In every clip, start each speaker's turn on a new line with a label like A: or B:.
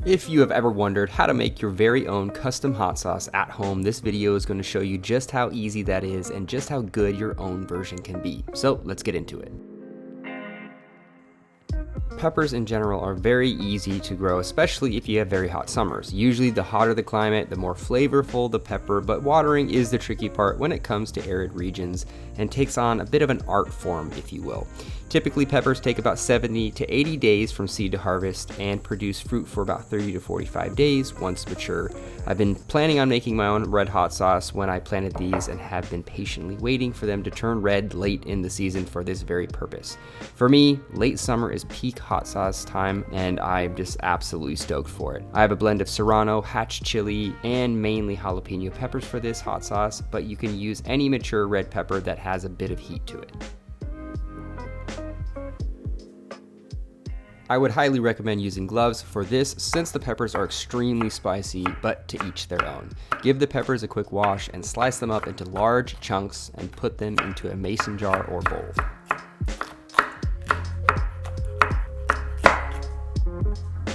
A: If you have ever wondered how to make your very own custom hot sauce at home, this video is going to show you just how easy that is and just how good your own version can be. So let's get into it. Peppers in general are very easy to grow, especially if you have very hot summers. Usually the hotter the climate, the more flavorful the pepper, but watering is the tricky part when it comes to arid regions and takes on a bit of an art form, if you will. Typically, peppers take about 70 to 80 days from seed to harvest and produce fruit for about 30 to 45 days once mature. I've been planning on making my own red hot sauce when I planted these and have been patiently waiting for them to turn red late in the season for this very purpose. For me, late summer is peak hot sauce time and I'm just absolutely stoked for it. I have a blend of serrano, hatch chili, and mainly jalapeno peppers for this hot sauce, but you can use any mature red pepper that has a bit of heat to it. I would highly recommend using gloves for this since the peppers are extremely spicy, but to each their own. Give the peppers a quick wash and slice them up into large chunks and put them into a mason jar or bowl.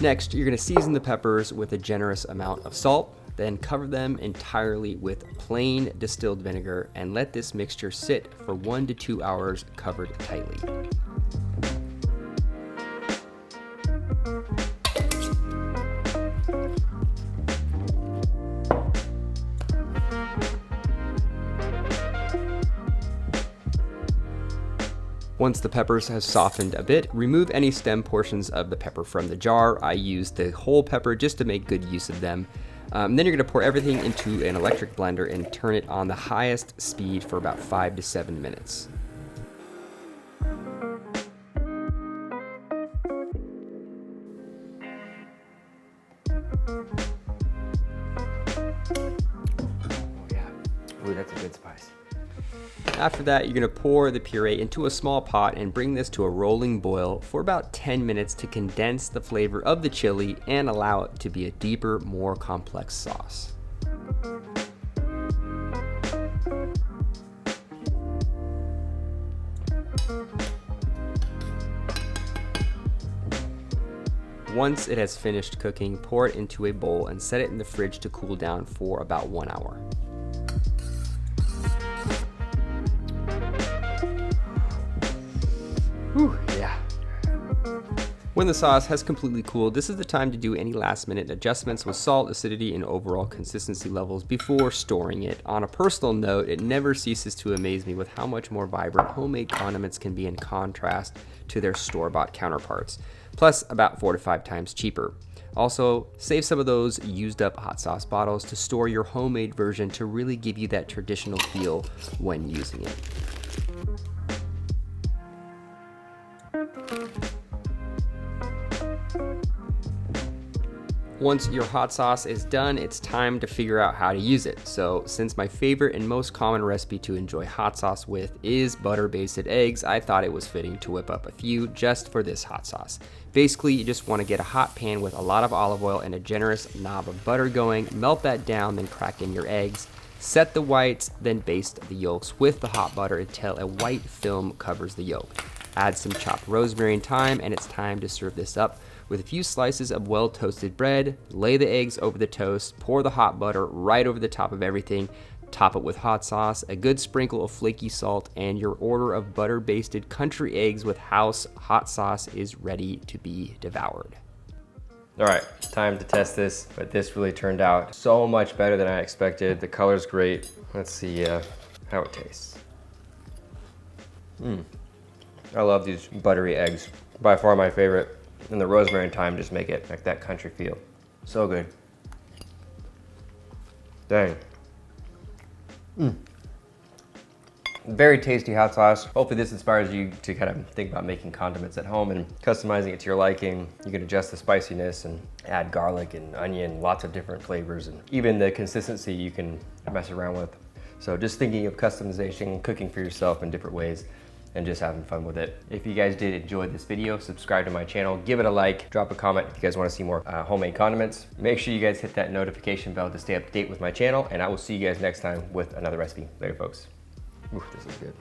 A: Next, you're going to season the peppers with a generous amount of salt, then cover them entirely with plain distilled vinegar and let this mixture sit for 1 to 2 hours covered tightly. Once the peppers have softened a bit, remove any stem portions of the pepper from the jar. I use the whole pepper just to make good use of them. Then you're gonna pour everything into an electric blender and turn it on the highest speed for about 5 to 7 minutes. Ooh, that's a good spice. After that, you're going to pour the puree into a small pot and bring this to a rolling boil for about 10 minutes to condense the flavor of the chili and allow it to be a deeper, more complex sauce. Once it has finished cooking, pour it into a bowl and set it in the fridge to cool down for about 1 hour. Whew, yeah. When the sauce has completely cooled, this is the time to do any last minute adjustments with salt, acidity, and overall consistency levels before storing it. On a personal note, it never ceases to amaze me with how much more vibrant homemade condiments can be in contrast to their store-bought counterparts, plus about 4 to 5 times cheaper. Also, save some of those used up hot sauce bottles to store your homemade version to really give you that traditional feel when using it. Once your hot sauce is done, it's time to figure out how to use it. So since my favorite and most common recipe to enjoy hot sauce with is butter-basted eggs, I thought it was fitting to whip up a few just for this hot sauce. Basically, you just want to get a hot pan with a lot of olive oil and a generous knob of butter going, melt that down, then crack in your eggs. Set the whites, then baste the yolks with the hot butter until a white film covers the yolk. Add some chopped rosemary and thyme, and it's time to serve this up with a few slices of well-toasted bread. Lay the eggs over the toast, pour the hot butter right over the top of everything, top it with hot sauce, a good sprinkle of flaky salt, and your order of butter-basted country eggs with house hot sauce is ready to be devoured. All right, time to test this, but this really turned out so much better than I expected. The color's great. Let's see how it tastes. I love these buttery eggs. By far my favorite. And the rosemary and thyme just make it like that country feel. So good. Dang. Very tasty hot sauce. Hopefully this inspires you to kind of think about making condiments at home and customizing it to your liking. You can adjust the spiciness and add garlic and onion, lots of different flavors, and even the consistency you can mess around with. So just thinking of customization, cooking for yourself in different ways, and just having fun with it. If you guys did enjoy this video, subscribe to my channel, give it a like, drop a comment if you guys want to see more homemade condiments. Make sure you guys hit that notification bell to stay up to date with my channel, and I will see you guys next time with another recipe. Later, folks. Ooh, this is good.